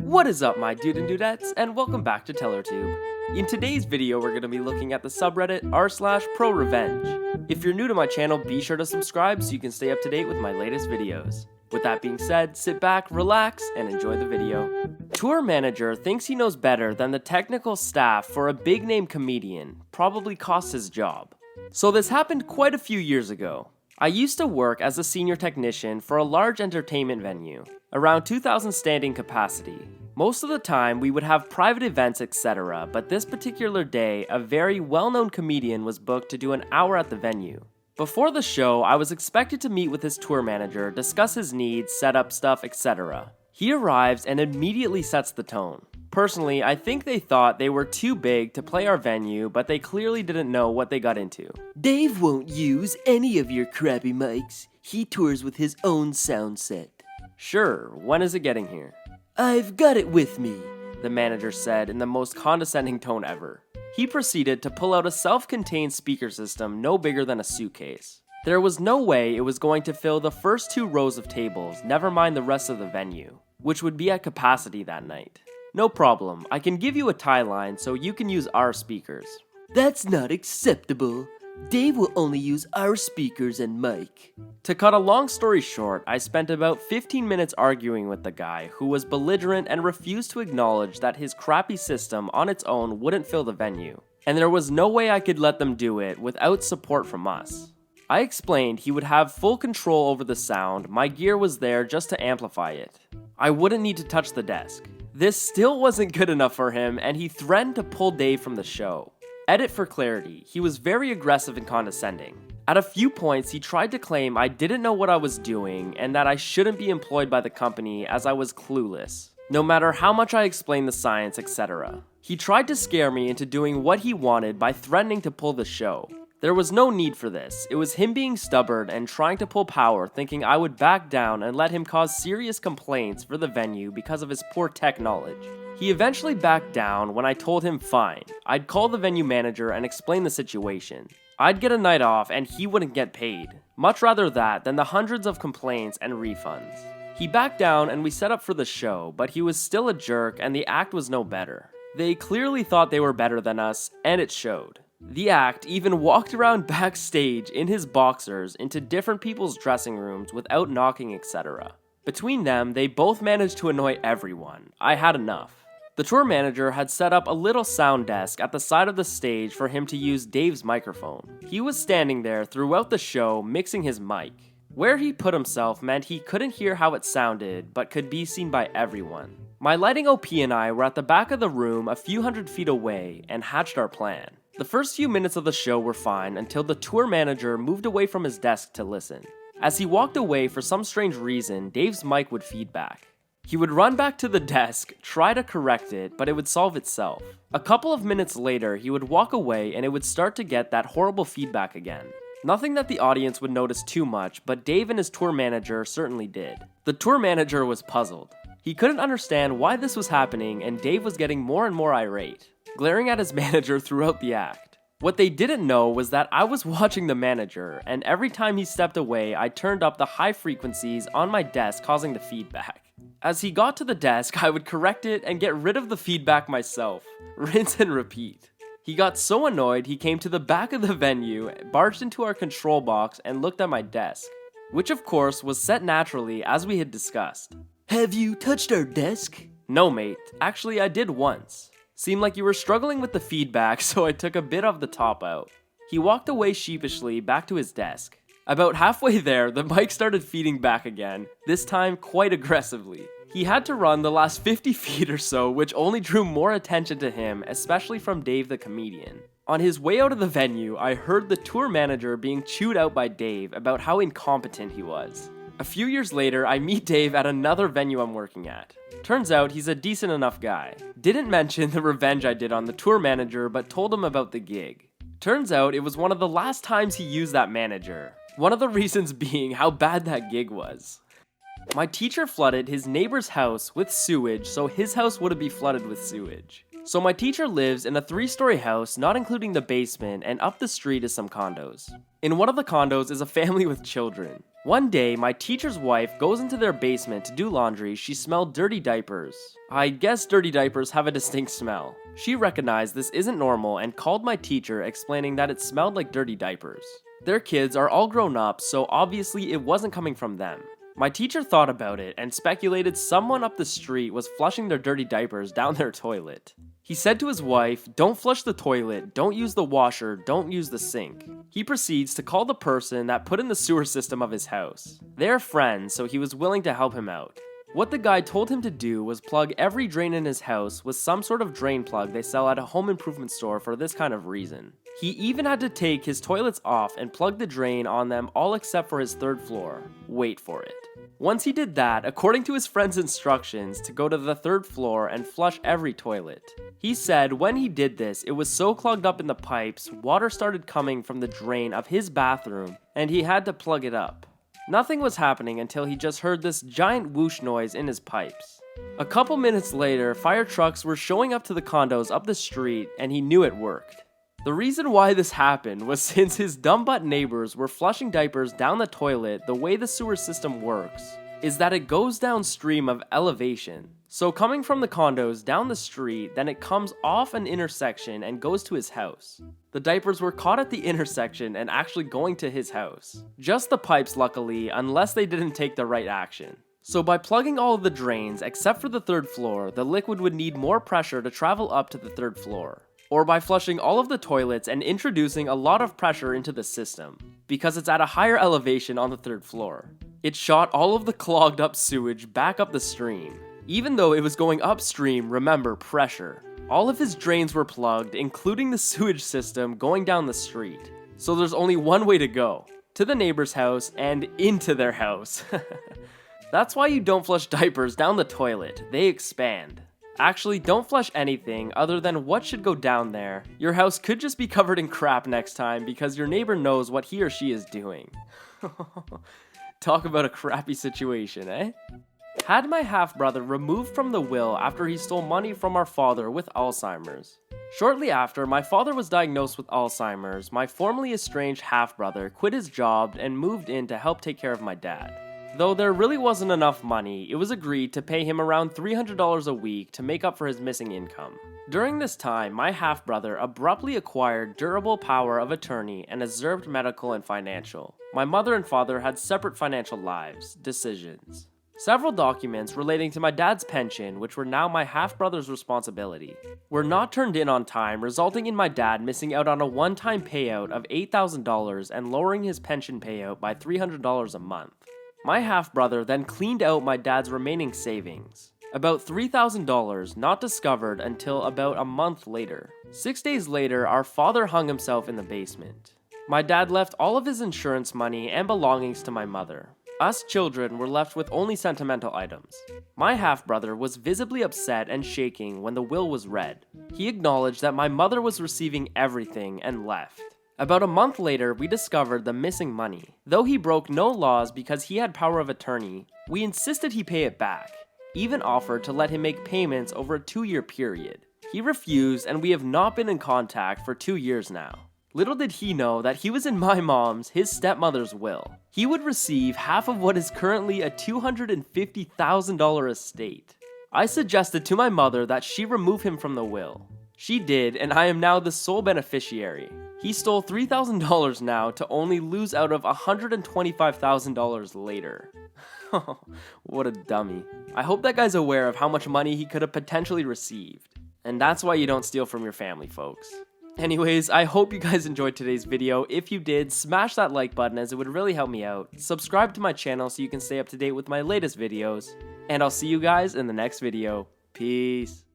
What is up, my dude and dudettes, and welcome back to TellerTube. In today's video, we're going to be looking at the subreddit r/Prorevenge. If you're new to my channel, be sure to subscribe so you can stay up to date with my latest videos. With that being said, sit back, relax, and enjoy the video. Tour manager thinks he knows better than the technical staff for a big-name comedian, probably cost his job. So this happened quite a few years ago. I used to work as a senior technician for a large entertainment venue, around 2,000 standing capacity. Most of the time, we would have private events, etc., but this particular day, a very well-known comedian was booked to do an hour at the venue. Before the show, I was expected to meet with his tour manager, discuss his needs, set up stuff, etc. He arrives and immediately sets the tone. Personally, I think they thought they were too big to play our venue, but they clearly didn't know what they got into. Dave won't use any of your crappy mics. He tours with his own sound set. Sure, when is it getting here? I've got it with me, the manager said in the most condescending tone ever. He proceeded to pull out a self-contained speaker system no bigger than a suitcase. There was no way it was going to fill the first 2 rows of tables, never mind the rest of the venue, which would be at capacity that night. No problem, I can give you a tie line so you can use our speakers. That's not acceptable. Dave will only use our speakers and mic. To cut a long story short, I spent about 15 minutes arguing with the guy who was belligerent and refused to acknowledge that his crappy system on its own wouldn't fill the venue, and there was no way I could let them do it without support from us. I explained he would have full control over the sound, my gear was there just to amplify it. I wouldn't need to touch the desk. This still wasn't good enough for him, and he threatened to pull Dave from the show. Edit for clarity, he was very aggressive and condescending. At a few points, he tried to claim I didn't know what I was doing and that I shouldn't be employed by the company as I was clueless, no matter how much I explained the science, etc. He tried to scare me into doing what he wanted by threatening to pull the show. There was no need for this, it was him being stubborn and trying to pull power, thinking I would back down and let him cause serious complaints for the venue because of his poor tech knowledge. He eventually backed down when I told him fine, I'd call the venue manager and explain the situation. I'd get a night off and he wouldn't get paid. Much rather that than the hundreds of complaints and refunds. He backed down and we set up for the show, but he was still a jerk and the act was no better. They clearly thought they were better than us, and it showed. The act even walked around backstage in his boxers into different people's dressing rooms without knocking, etc. Between them, they both managed to annoy everyone. I had enough. The tour manager had set up a little sound desk at the side of the stage for him to use Dave's microphone. He was standing there throughout the show mixing his mic. Where he put himself meant he couldn't hear how it sounded, but could be seen by everyone. My lighting OP and I were at the back of the room a few hundred feet away and hatched our plan. The first few minutes of the show were fine until the tour manager moved away from his desk to listen. As he walked away for some strange reason, Dave's mic would feedback. He would run back to the desk, try to correct it, but it would solve itself. A couple of minutes later, he would walk away and it would start to get that horrible feedback again. Nothing that the audience would notice too much, but Dave and his tour manager certainly did. The tour manager was puzzled. He couldn't understand why this was happening and Dave was getting more and more irate, glaring at his manager throughout the act. What they didn't know was that I was watching the manager, and every time he stepped away, I turned up the high frequencies on my desk, causing the feedback. As he got to the desk, I would correct it and get rid of the feedback myself. Rinse and repeat. He got so annoyed, he came to the back of the venue, barged into our control box, and looked at my desk, which of course was set naturally as we had discussed. Have you touched our desk? No, mate. Actually, I did once. Seemed like you were struggling with the feedback, so I took a bit of the top out. He walked away sheepishly back to his desk. About halfway there, the mic started feeding back again, this time quite aggressively. He had to run the last 50 feet or so, which only drew more attention to him, especially from Dave the comedian. On his way out of the venue, I heard the tour manager being chewed out by Dave about how incompetent he was. A few years later, I meet Dave at another venue I'm working at. Turns out he's a decent enough guy. Didn't mention the revenge I did on the tour manager, but told him about the gig. Turns out it was one of the last times he used that manager. One of the reasons being how bad that gig was. My teacher flooded his neighbor's house with sewage, so his house wouldn't be flooded with sewage. So my teacher lives in a 3-story house, not including the basement, and up the street is some condos. In one of the condos is a family with children. One day, my teacher's wife goes into their basement to do laundry. She smelled dirty diapers. I guess dirty diapers have a distinct smell. She recognized this isn't normal and called my teacher, explaining that it smelled like dirty diapers. Their kids are all grown up, so obviously it wasn't coming from them. My teacher thought about it and speculated someone up the street was flushing their dirty diapers down their toilet. He said to his wife, "Don't flush the toilet, don't use the washer, don't use the sink." He proceeds to call the person that put in the sewer system of his house. They're friends, so he was willing to help him out. What the guy told him to do was plug every drain in his house with some sort of drain plug they sell at a home improvement store for this kind of reason. He even had to take his toilets off and plug the drain on them all except for his 3rd floor. Wait for it. Once he did that, according to his friend's instructions, to go to the 3rd floor and flush every toilet. He said when he did this, it was so clogged up in the pipes, water started coming from the drain of his bathroom, and he had to plug it up. Nothing was happening until he just heard this giant whoosh noise in his pipes. A couple minutes later, fire trucks were showing up to the condos up the street, and he knew it worked. The reason why this happened was since his dumb butt neighbors were flushing diapers down the toilet. The way the sewer system works is that it goes downstream of elevation. So coming from the condos down the street, then it comes off an intersection and goes to his house. The diapers were caught at the intersection and actually going to his house. Just the pipes, luckily, unless they didn't take the right action. So by plugging all of the drains except for the 3rd floor, the liquid would need more pressure to travel up to the 3rd floor. Or by flushing all of the toilets and introducing a lot of pressure into the system, because it's at a higher elevation on the 3rd floor. It shot all of the clogged up sewage back up the stream. Even though it was going upstream, remember, pressure. All of his drains were plugged, including the sewage system going down the street. So there's only one way to go, to the neighbor's house and into their house. That's why you don't flush diapers down the toilet, they expand. Actually, don't flush anything other than what should go down there. Your house could just be covered in crap next time because your neighbor knows what he or she is doing. Talk about a crappy situation, eh? Had my half-brother removed from the will after he stole money from our father with Alzheimer's. Shortly after my father was diagnosed with Alzheimer's, my formerly estranged half-brother quit his job and moved in to help take care of my dad. Though there really wasn't enough money, it was agreed to pay him around $300 a week to make up for his missing income. During this time, my half-brother abruptly acquired durable power of attorney and observed medical and financial. My mother and father had separate financial lives, decisions. Several documents relating to my dad's pension, which were now my half-brother's responsibility, were not turned in on time, resulting in my dad missing out on a one-time payout of $8,000 and lowering his pension payout by $300 a month. My half-brother then cleaned out my dad's remaining savings. About $3,000 not discovered until about a month later. 6 days later, our father hung himself in the basement. My dad left all of his insurance money and belongings to my mother. Us children were left with only sentimental items. My half-brother was visibly upset and shaking when the will was read. He acknowledged that my mother was receiving everything and left. About a month later, we discovered the missing money. Though he broke no laws because he had power of attorney, we insisted he pay it back, even offered to let him make payments over a 2-year period. He refused, and we have not been in contact for 2 years now. Little did he know that he was in my mom's, his stepmother's will. He would receive half of what is currently a $250,000 estate. I suggested to my mother that she remove him from the will. She did, and I am now the sole beneficiary. He stole $3,000 now to only lose out of $125,000 later. What a dummy. I hope that guy's aware of how much money he could have potentially received. And that's why you don't steal from your family, folks. Anyways, I hope you guys enjoyed today's video. If you did, smash that like button as it would really help me out. Subscribe to my channel so you can stay up to date with my latest videos. And I'll see you guys in the next video. Peace.